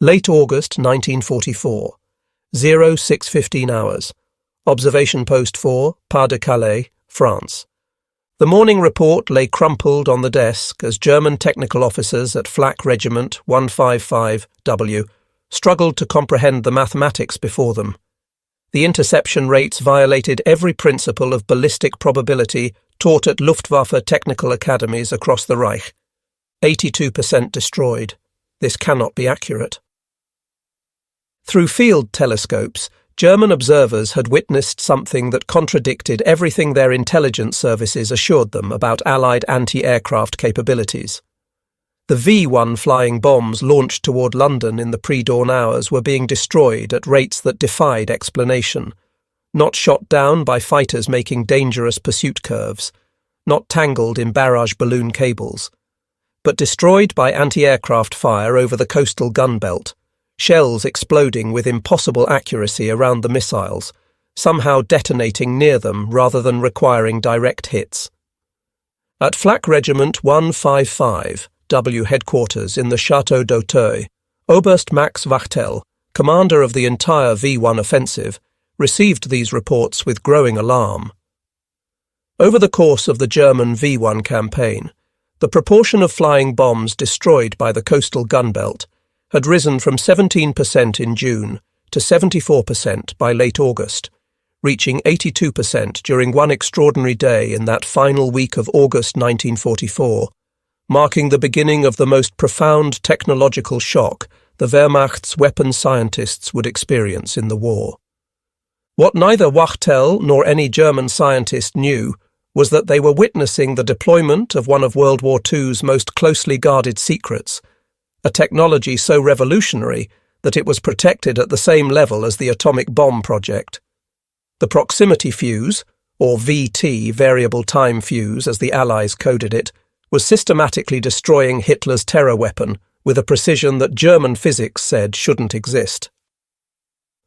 Late August 1944, 06:15 hours. Observation Post 4, Pas de Calais, France. The morning report lay crumpled on the desk as German technical officers at Flak Regiment 155W struggled to comprehend the mathematics before them. The interception rates violated every principle of ballistic probability taught at Luftwaffe technical academies across the Reich. 82% destroyed. This cannot be accurate. Through field telescopes, German observers had witnessed something that contradicted everything their intelligence services assured them about Allied anti-aircraft capabilities. The V-1 flying bombs launched toward London in the pre-dawn hours were being destroyed at rates that defied explanation, not shot down by fighters making dangerous pursuit curves, not tangled in barrage balloon cables, but destroyed by anti-aircraft fire over the coastal gun belt, shells exploding with impossible accuracy around the missiles, somehow detonating near them rather than requiring direct hits. At Flak Regiment 155W headquarters in the Château d'Auteuil, Oberst Max Wachtel, commander of the entire V-1 offensive, received these reports with growing alarm. Over the course of the German V-1 campaign, the proportion of flying bombs destroyed by the coastal gun belt had risen from 17% in June to 74% by late August, reaching 82% during one extraordinary day in that final week of August 1944, marking the beginning of the most profound technological shock the Wehrmacht's weapons scientists would experience in the war. What neither Wachtel nor any German scientist knew was that they were witnessing the deployment of one of World War II's most closely guarded secrets, a technology so revolutionary that it was protected at the same level as the atomic bomb project. The proximity fuse, or VT, variable time fuse as the Allies coded it, was systematically destroying Hitler's terror weapon with a precision that German physics said shouldn't exist.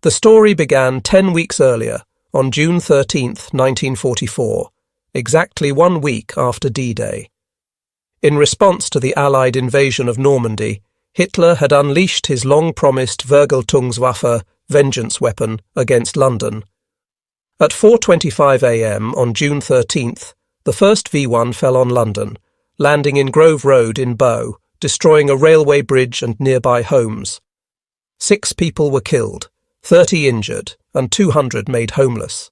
The story began 10 weeks earlier, on June 13, 1944, exactly 1 week after D-Day. In response to the Allied invasion of Normandy, Hitler had unleashed his long-promised Vergeltungswaffe, vengeance weapon, against London. At 4:25 a.m. on June 13th, the first V-1 fell on London, landing in Grove Road in Bow, destroying a railway bridge and nearby homes. 6 people were killed, 30 injured, and 200 made homeless.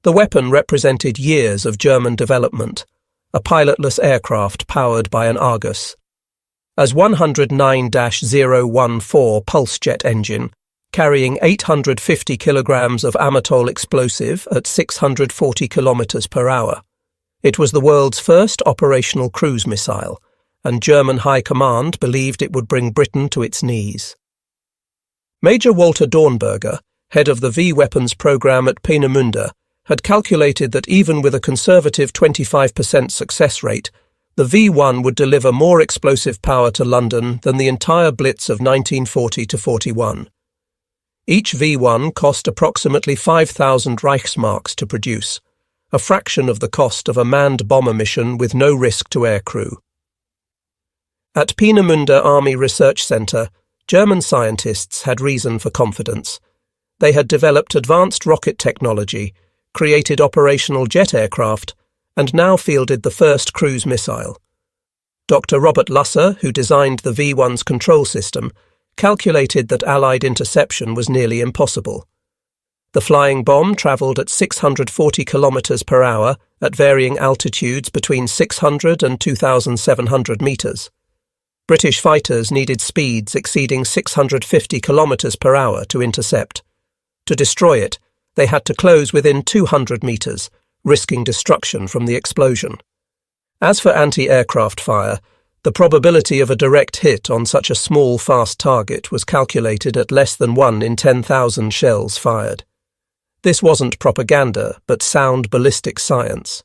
The weapon represented years of German development, a pilotless aircraft powered by an Argus. As 109-014 pulse jet engine, carrying 850 kilograms of amatol explosive at 640 kilometers per hour. It was the world's first operational cruise missile, and German High Command believed it would bring Britain to its knees. Major Walter Dornberger, head of the V-weapons program at Peenemünde, had calculated that even with a conservative 25% success rate, the V-1 would deliver more explosive power to London than the entire Blitz of 1940–41. Each V-1 cost approximately 5,000 Reichsmarks to produce, a fraction of the cost of a manned bomber mission with no risk to aircrew. At Peenemünde Army Research Centre, German scientists had reason for confidence. They had developed advanced rocket technology, created operational jet aircraft, and now fielded the first cruise missile. Dr. Robert Lusser, who designed the V-1's control system, calculated that Allied interception was nearly impossible. The flying bomb travelled at 640 kilometers per hour at varying altitudes between 600 and 2,700 meters. British fighters needed speeds exceeding 650 kilometers per hour to intercept. To destroy it, they had to close within 200 meters, risking destruction from the explosion. As for anti-aircraft fire, the probability of a direct hit on such a small, fast target was calculated at less than 1 in 10,000 shells fired. This wasn't propaganda, but sound ballistic science.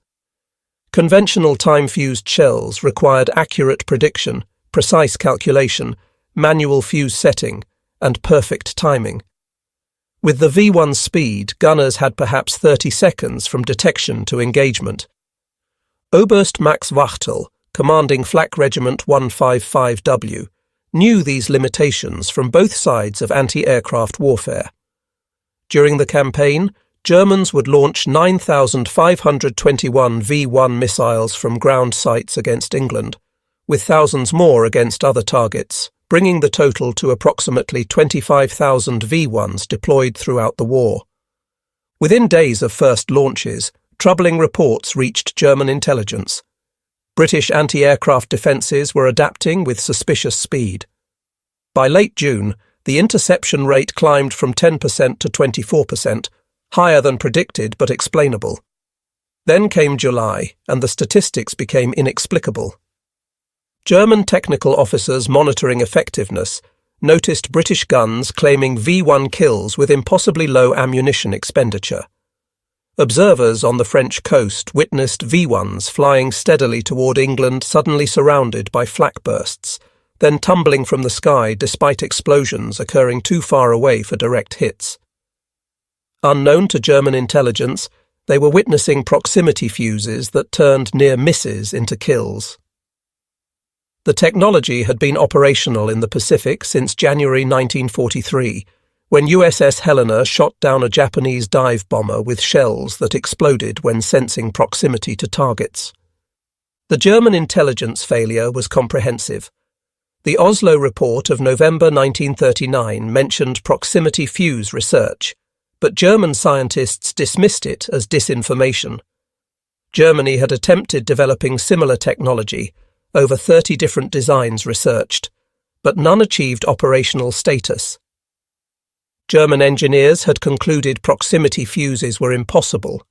Conventional time-fused shells required accurate prediction, precise calculation, manual fuse setting, and perfect timing. With the V-1's speed, gunners had perhaps 30 seconds from detection to engagement. Oberst Max Wachtel, commanding Flak Regiment 155W, knew these limitations from both sides of anti-aircraft warfare. During the campaign, Germans would launch 9,521 V-1 missiles from ground sites against England, with thousands more against other targets, bringing the total to approximately 25,000 V-1s deployed throughout the war. Within days of first launches, troubling reports reached German intelligence. British anti-aircraft defences were adapting with suspicious speed. By late June, the interception rate climbed from 10% to 24%, higher than predicted but explainable. Then came July, and the statistics became inexplicable. German technical officers monitoring effectiveness noticed British guns claiming V-1 kills with impossibly low ammunition expenditure. Observers on the French coast witnessed V-1s flying steadily toward England, suddenly surrounded by flak bursts, then tumbling from the sky despite explosions occurring too far away for direct hits. Unknown to German intelligence, they were witnessing proximity fuses that turned near misses into kills. The technology had been operational in the Pacific since January 1943, when USS Helena shot down a Japanese dive bomber with shells that exploded when sensing proximity to targets. The German intelligence failure was comprehensive. The Oslo report of November 1939 mentioned proximity fuse research, but German scientists dismissed it as disinformation. Germany had attempted developing similar technology, over 30 different designs researched, but none achieved operational status. German engineers had concluded proximity fuses were impossible.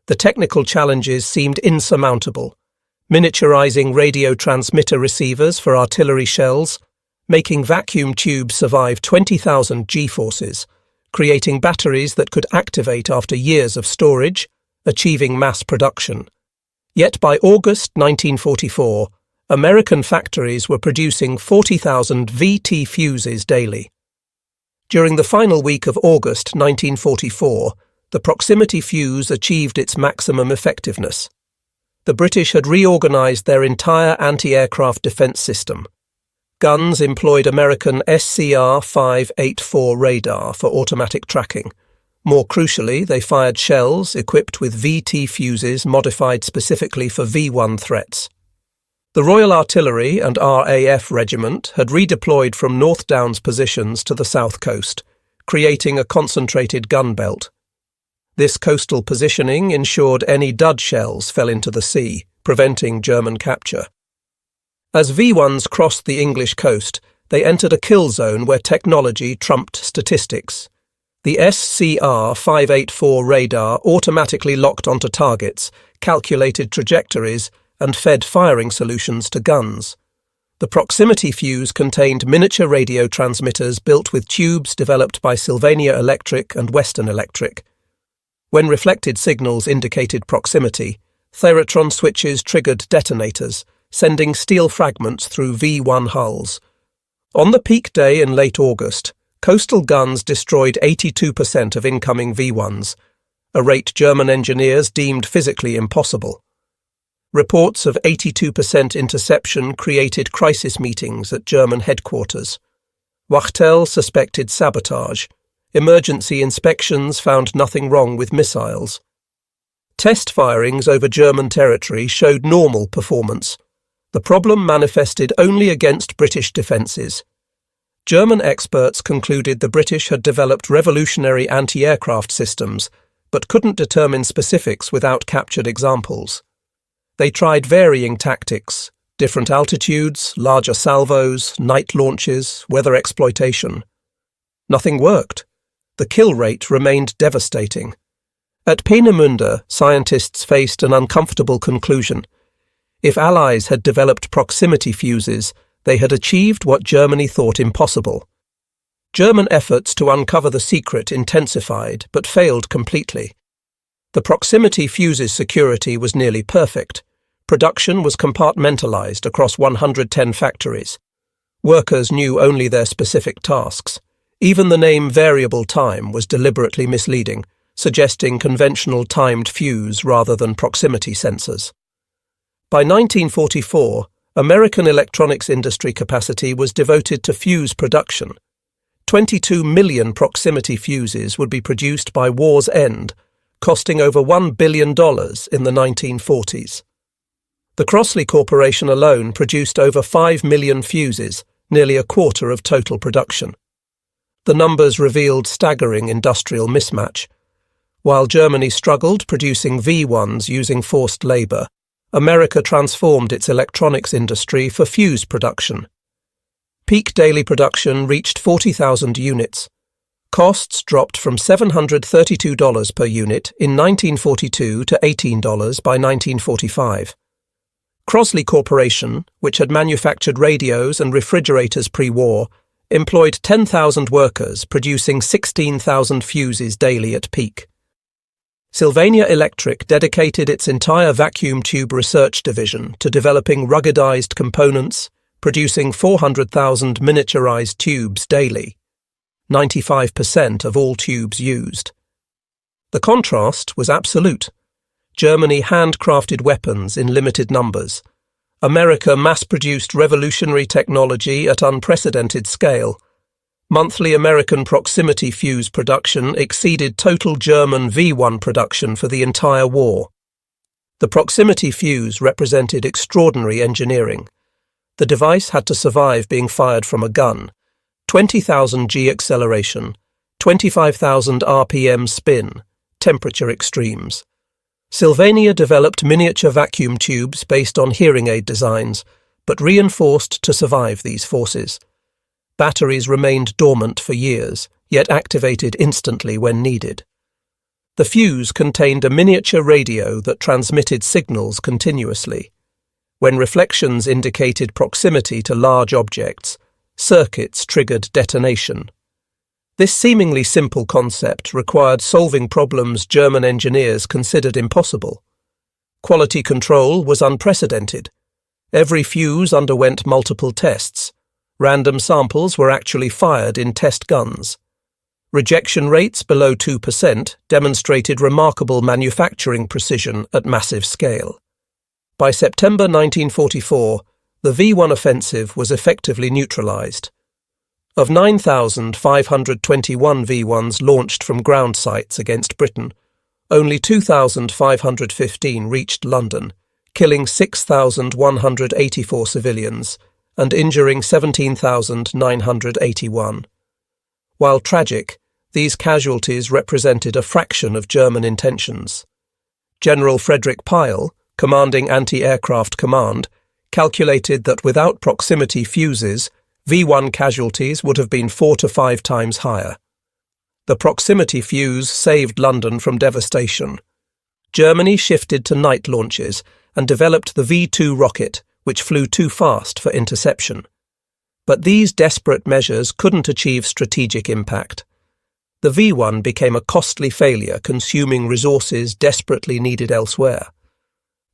The technical challenges seemed insurmountable, miniaturizing radio transmitter receivers for artillery shells, making vacuum tubes survive 20,000 G-forces, creating batteries that could activate after years of storage, achieving mass production. Yet by August 1944, American factories were producing 40,000 VT fuses daily. During the final week of August 1944, the proximity fuse achieved its maximum effectiveness. The British had reorganized their entire anti-aircraft defense system. Guns employed American SCR-584 radar for automatic tracking. More crucially, they fired shells equipped with VT fuses modified specifically for V-1 threats. The Royal Artillery and RAF Regiment had redeployed from North Downs positions to the south coast, creating a concentrated gun belt. This coastal positioning ensured any dud shells fell into the sea, preventing German capture. As V-1s crossed the English coast, they entered a kill zone where technology trumped statistics. The SCR-584 radar automatically locked onto targets, calculated trajectories, and fed firing solutions to guns. The proximity fuse contained miniature radio transmitters built with tubes developed by Sylvania Electric and Western Electric. When reflected signals indicated proximity, therotron switches triggered detonators, sending steel fragments through V-1 hulls. On the peak day in late August, coastal guns destroyed 82% of incoming V-1s, a rate German engineers deemed physically impossible. Reports of 82% interception created crisis meetings at German headquarters. Wachtel suspected sabotage. Emergency inspections found nothing wrong with missiles. Test firings over German territory showed normal performance. The problem manifested only against British defences. German experts concluded the British had developed revolutionary anti-aircraft systems, but couldn't determine specifics without captured examples. They tried varying tactics, different altitudes, larger salvos, night launches, weather exploitation. Nothing worked. The kill rate remained devastating. At Peenemünde, scientists faced an uncomfortable conclusion. If Allies had developed proximity fuses, they had achieved what Germany thought impossible. German efforts to uncover the secret intensified, but failed completely. The proximity fuse's security was nearly perfect. Production was compartmentalized across 110 factories. Workers knew only their specific tasks. Even the name variable time was deliberately misleading, suggesting conventional timed fuse rather than proximity sensors. By 1944, American electronics industry capacity was devoted to fuse production. 22 million proximity fuses would be produced by war's end, costing over $1 billion in the 1940s. The Crossley Corporation alone produced over 5 million fuses, nearly a quarter of total production. The numbers revealed staggering industrial mismatch. While Germany struggled producing V-1s using forced labour, America transformed its electronics industry for fuse production. Peak daily production reached 40,000 units. Costs dropped from $732 per unit in 1942 to $18 by 1945. Crossley Corporation, which had manufactured radios and refrigerators pre-war, employed 10,000 workers producing 16,000 fuses daily at peak. Sylvania Electric dedicated its entire vacuum tube research division to developing ruggedized components, producing 400,000 miniaturized tubes daily, 95% of all tubes used. The contrast was absolute. Germany handcrafted weapons in limited numbers. America mass-produced revolutionary technology at unprecedented scale. Monthly American proximity fuse production exceeded total German V-1 production for the entire war. The proximity fuse represented extraordinary engineering. The device had to survive being fired from a gun, 20,000 G acceleration, 25,000 RPM spin, temperature extremes. Sylvania developed miniature vacuum tubes based on hearing aid designs, but reinforced to survive these forces. Batteries remained dormant for years, yet activated instantly when needed. The fuse contained a miniature radio that transmitted signals continuously. When reflections indicated proximity to large objects, circuits triggered detonation. This seemingly simple concept required solving problems German engineers considered impossible. Quality control was unprecedented. Every fuse underwent multiple tests. Random samples were actually fired in test guns. Rejection rates below 2% demonstrated remarkable manufacturing precision at massive scale. By September 1944, the V-1 offensive was effectively neutralized. Of 9,521 V-1s launched from ground sites against Britain, only 2,515 reached London, killing 6,184 civilians and injuring 17,981. While tragic, these casualties represented a fraction of German intentions. General Frederick Pyle, commanding Anti-Aircraft Command, calculated that without proximity fuses, V-1 casualties would have been 4 to 5 times higher. The proximity fuse saved London from devastation. Germany shifted to night launches and developed the V-2 rocket, which flew too fast for interception. But these desperate measures couldn't achieve strategic impact. The V-1 became a costly failure, consuming resources desperately needed elsewhere.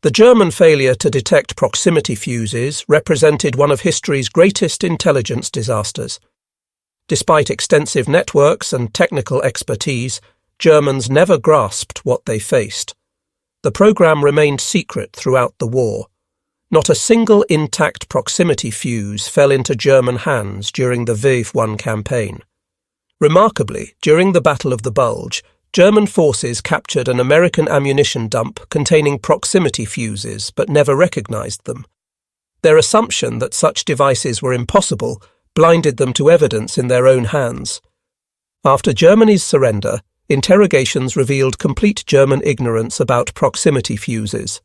The German failure to detect proximity fuses represented one of history's greatest intelligence disasters. Despite extensive networks and technical expertise, Germans never grasped what they faced. The program remained secret throughout the war. Not a single intact proximity fuse fell into German hands during the V-1 campaign. Remarkably, during the Battle of the Bulge, German forces captured an American ammunition dump containing proximity fuses but never recognized them. Their assumption that such devices were impossible blinded them to evidence in their own hands. After Germany's surrender, interrogations revealed complete German ignorance about proximity fuses.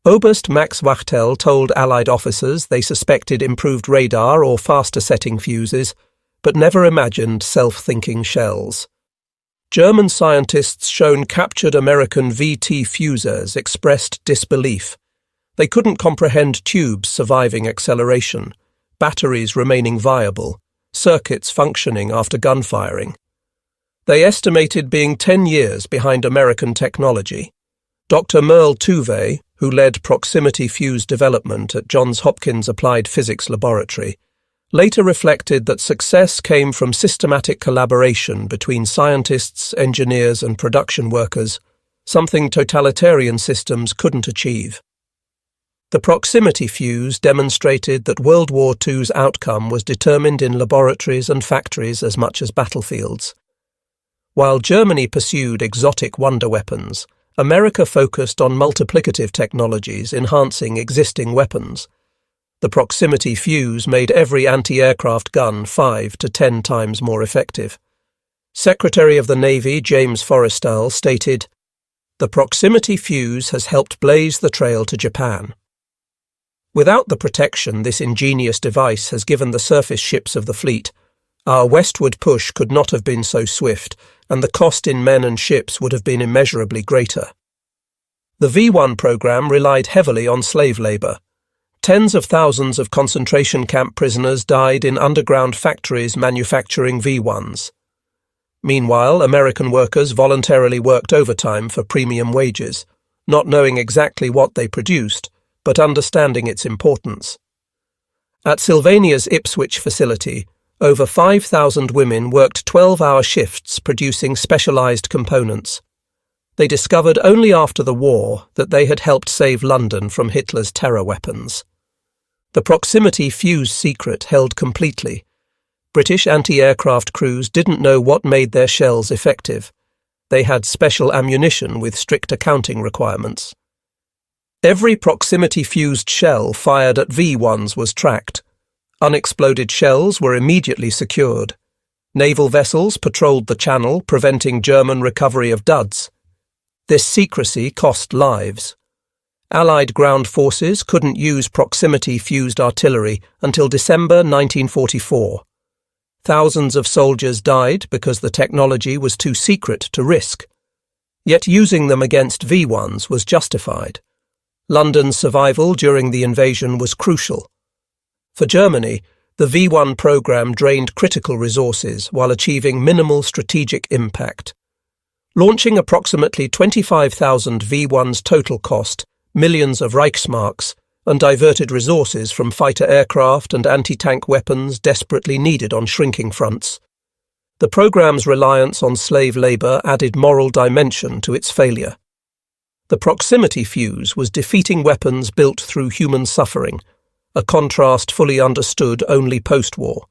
Oberst Max Wachtel told Allied officers they suspected improved radar or faster-setting fuses, but never imagined self-thinking shells. German scientists shown captured American VT fusers expressed disbelief. They couldn't comprehend tubes surviving acceleration, batteries remaining viable, circuits functioning after gunfiring. They estimated being 10 years behind American technology. Dr. Merle Tuve, who led proximity fuse development at Johns Hopkins Applied Physics Laboratory, later reflected that success came from systematic collaboration between scientists, engineers, and production workers, something totalitarian systems couldn't achieve. The proximity fuse demonstrated that World War II's outcome was determined in laboratories and factories as much as battlefields. While Germany pursued exotic wonder weapons, America focused on multiplicative technologies enhancing existing weapons. The proximity fuse made every anti-aircraft gun 5 to 10 times more effective. Secretary of the Navy James Forrestal stated, "The proximity fuse has helped blaze the trail to Japan." Without the protection this ingenious device has given the surface ships of the fleet, our westward push could not have been so swift, and the cost in men and ships would have been immeasurably greater. The V-1 program relied heavily on slave labor. Tens of thousands of concentration camp prisoners died in underground factories manufacturing V-1s. Meanwhile, American workers voluntarily worked overtime for premium wages, not knowing exactly what they produced, but understanding its importance. At Sylvania's Ipswich facility, over 5,000 women worked 12-hour shifts producing specialized components. They discovered only after the war that they had helped save London from Hitler's terror weapons. The proximity fuse secret held completely. British anti-aircraft crews didn't know what made their shells effective. They had special ammunition with strict accounting requirements. Every proximity-fused shell fired at V-1s was tracked. Unexploded shells were immediately secured. Naval vessels patrolled the channel, preventing German recovery of duds. This secrecy cost lives. Allied ground forces couldn't use proximity-fused artillery until December 1944. Thousands of soldiers died because the technology was too secret to risk. Yet using them against V-1s was justified. London's survival during the invasion was crucial. For Germany, the V-1 program drained critical resources while achieving minimal strategic impact. Launching approximately 25,000 V-1s total cost millions of Reichsmarks and diverted resources from fighter aircraft and anti-tank weapons desperately needed on shrinking fronts. The program's reliance on slave labor added moral dimension to its failure. The proximity fuse was defeating weapons built through human suffering, a contrast fully understood only post-war.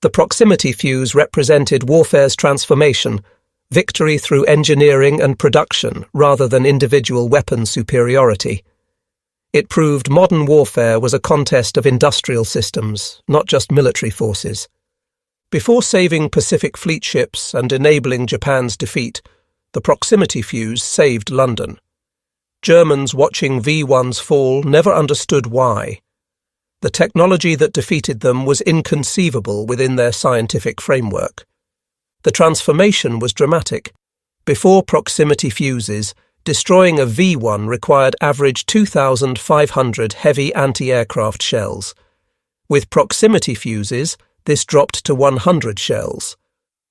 The proximity fuse represented warfare's transformation, victory through engineering and production rather than individual weapon superiority. It proved modern warfare was a contest of industrial systems, not just military forces. Before saving Pacific Fleet ships and enabling Japan's defeat, the proximity fuse saved London. Germans watching V-1s fall never understood why. The technology that defeated them was inconceivable within their scientific framework. The transformation was dramatic. Before proximity fuses, destroying a V-1 required average 2,500 heavy anti-aircraft shells. With proximity fuses, this dropped to 100 shells.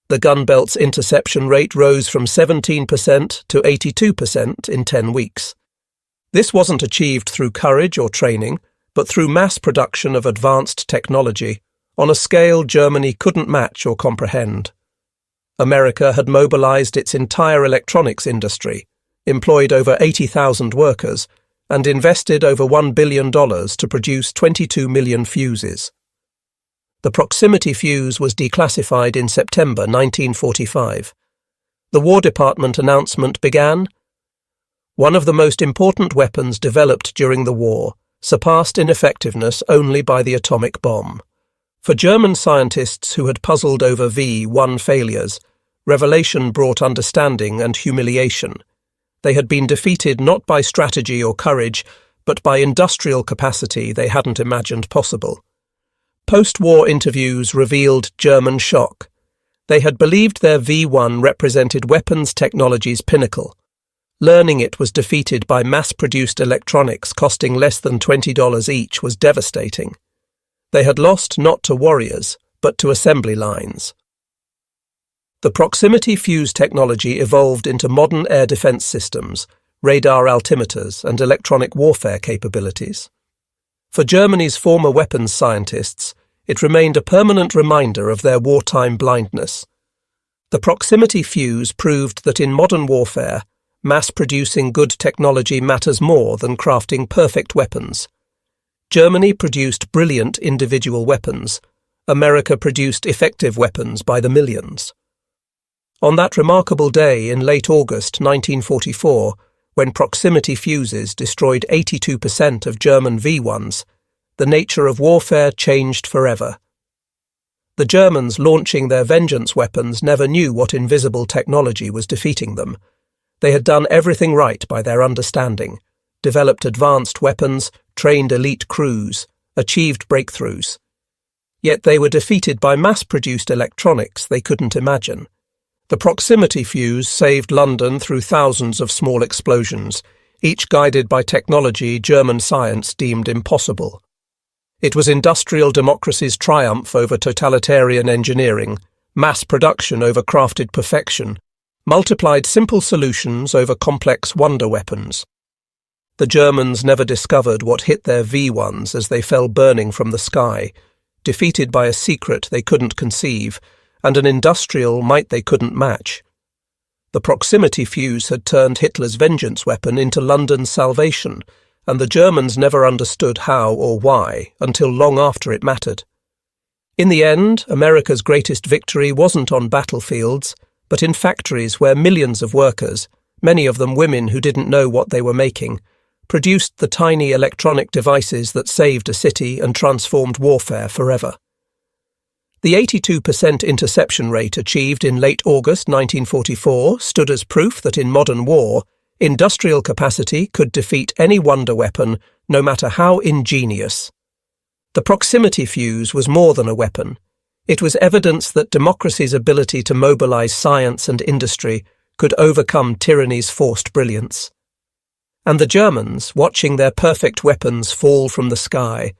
The gun belt's interception rate rose from 17% to 82% in 10 weeks. This wasn't achieved through courage or training, but through mass production of advanced technology, on a scale Germany couldn't match or comprehend. America had mobilized its entire electronics industry, employed over 80,000 workers, and invested over $1 billion to produce 22 million fuses. The proximity fuse was declassified in September 1945. The War Department announcement began, "One of the most important weapons developed during the war, surpassed in effectiveness only by the atomic bomb." For German scientists who had puzzled over V-1 failures, revelation brought understanding and humiliation. They had been defeated not by strategy or courage, but by industrial capacity they hadn't imagined possible. Post-war interviews revealed German shock. They had believed their V-1 represented weapons technology's pinnacle. Learning it was defeated by mass-produced electronics costing less than $20 each was devastating. They had lost not to warriors, but to assembly lines. The proximity fuse technology evolved into modern air defense systems, radar altimeters, and electronic warfare capabilities. For Germany's former weapons scientists, it remained a permanent reminder of their wartime blindness. The proximity fuse proved that in modern warfare, mass-producing good technology matters more than crafting perfect weapons. Germany produced brilliant individual weapons. America produced effective weapons by the millions. On that remarkable day in late August 1944, when proximity fuses destroyed 82% of German V-1s, the nature of warfare changed forever. The Germans launching their vengeance weapons never knew what invisible technology was defeating them. They had done everything right by their understanding, developed advanced weapons, trained elite crews, achieved breakthroughs. Yet they were defeated by mass-produced electronics they couldn't imagine. The proximity fuse saved London through thousands of small explosions, each guided by technology German science deemed impossible. It was industrial democracy's triumph over totalitarian engineering, mass production over crafted perfection, multiplied simple solutions over complex wonder weapons. The Germans never discovered what hit their V-1s as they fell burning from the sky, defeated by a secret they couldn't conceive, and an industrial might they couldn't match. The proximity fuse had turned Hitler's vengeance weapon into London's salvation, and the Germans never understood how or why until long after it mattered. In the end, America's greatest victory wasn't on battlefields, but in factories where millions of workers, many of them women who didn't know what they were making, produced the tiny electronic devices that saved a city and transformed warfare forever. The 82% interception rate achieved in late August 1944 stood as proof that in modern war, industrial capacity could defeat any wonder weapon, no matter how ingenious. The proximity fuse was more than a weapon. It was evidence that democracy's ability to mobilize science and industry could overcome tyranny's forced brilliance. And the Germans, watching their perfect weapons fall from the sky,